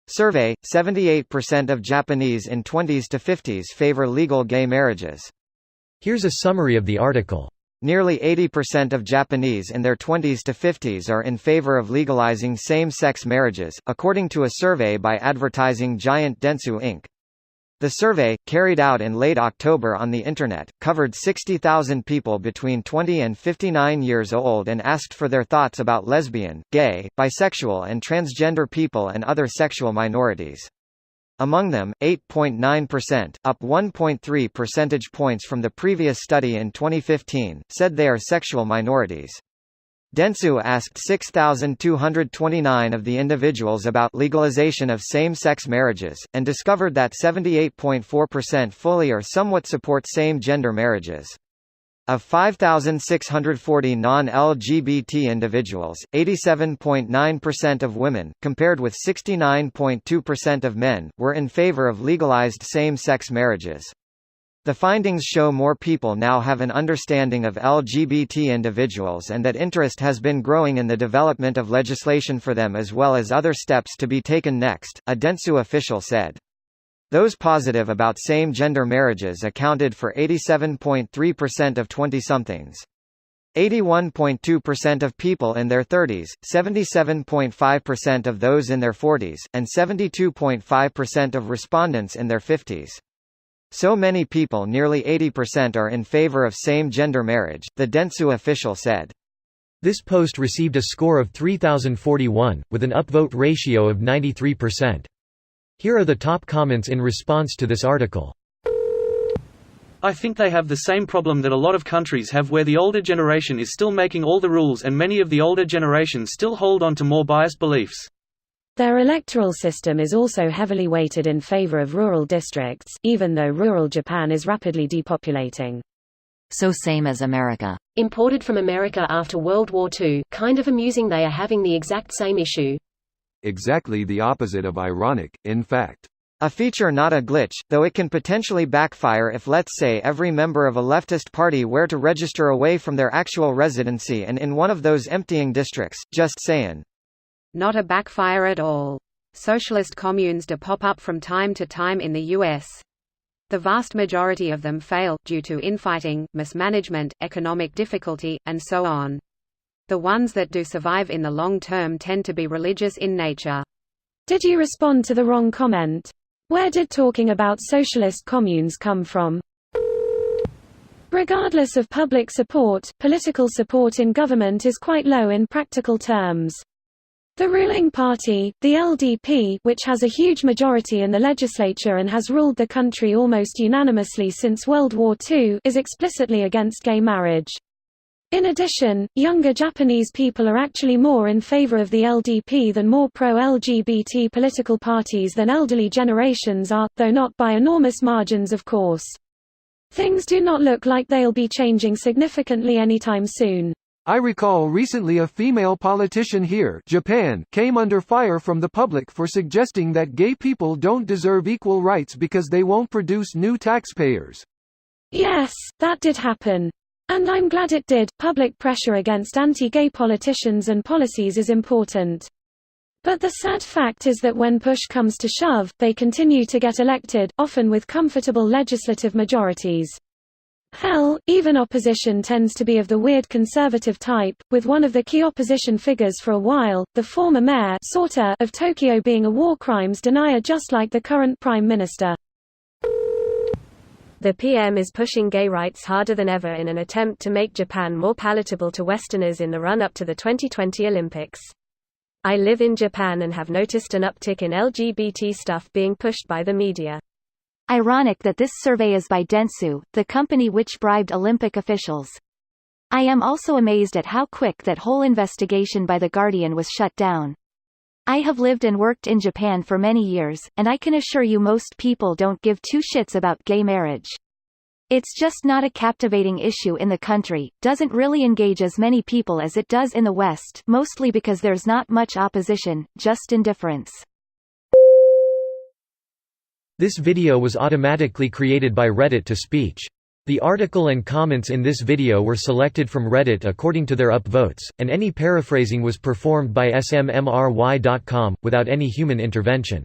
Survey: 78% of Japanese in 20s to 50s favor legal gay marriages. Here's a summary of the article. Nearly 80% of Japanese in their 20s to 50s are in favor of legalizing same-sex marriages, according to a survey by advertising giant Dentsu Inc. The survey, carried out in late October on the Internet, covered 60,000 people between 20 and 59 years old and asked for their thoughts about lesbian, gay, bisexual and transgender people and other sexual minorities. Among them, 8.9%, up 1.3 percentage points from the previous study in 2015, said they are sexual minorities. Dentsu asked 6,229 of the individuals about legalization of same-sex marriages, and discovered that 78.4% fully or somewhat support same-gender marriages. Of 5,640 non-LGBT individuals, 87.9% of women, compared with 69.2% of men, were in favor of legalized same-sex marriages. The findings show more people now have an understanding of LGBT individuals and that interest has been growing in the development of legislation for them as well as other steps to be taken next, a Dentsu official said. Those positive about same-gender marriages accounted for 87.3% of 20-somethings. 81.2% of people in their 30s, 77.5% of those in their 40s, and 72.5% of respondents in their 50s. So many people, nearly 80%, are in favor of same-gender marriage, the Dentsu official said. This post received a score of 3,041, with an upvote ratio of 93%. Here are the top comments in response to this article. I think they have the same problem that a lot of countries have where the older generation is still making all the rules and many of the older generation still hold on to more biased beliefs. Their electoral system is also heavily weighted in favor of rural districts, even though rural Japan is rapidly depopulating. So same as America. Imported from America after World War II, kind of amusing they are having the exact same issue. Exactly the opposite of ironic, in fact. A feature not a glitch, though it can potentially backfire if let's say every member of a leftist party were to register away from their actual residency and in one of those emptying districts, just saying. Not a backfire at all. Socialist communes do pop up from time to time in the U.S. The vast majority of them fail, due to infighting, mismanagement, economic difficulty, and so on. The ones that do survive in the long term tend to be religious in nature. Did you respond to the wrong comment? Where did talking about socialist communes come from? Regardless of public support, political support in government is quite low in practical terms. The ruling party, the LDP, which has a huge majority in the legislature and has ruled the country almost unanimously since World War II, is explicitly against gay marriage. In addition, younger Japanese people are actually more in favor of the LDP than more pro-LGBT political parties than elderly generations are, though not by enormous margins of course. Things do not look like they'll be changing significantly anytime soon. I recall recently a female politician here, Japan, came under fire from the public for suggesting that gay people don't deserve equal rights because they won't produce new taxpayers. Yes, that did happen. And I'm glad it did. Public pressure against anti-gay politicians and policies is important. But the sad fact is that when push comes to shove, they continue to get elected, often with comfortable legislative majorities. Hell, even opposition tends to be of the weird conservative type, with one of the key opposition figures for a while, the former mayor of Tokyo being a war crimes denier just like the current prime minister. The PM is pushing gay rights harder than ever in an attempt to make Japan more palatable to Westerners in the run-up to the 2020 Olympics. I live in Japan and have noticed an uptick in LGBT stuff being pushed by the media. Ironic that this survey is by Dentsu, the company which bribed Olympic officials. I am also amazed at how quick that whole investigation by The Guardian was shut down. I have lived and worked in Japan for many years, and I can assure you most people don't give two shits about gay marriage. It's just not a captivating issue in the country, doesn't really engage as many people as it does in the West, mostly because there's not much opposition, just indifference. This video was automatically created by Reddit to speech. The article and comments in this video were selected from Reddit according to their upvotes, and any paraphrasing was performed by smmry.com, without any human intervention.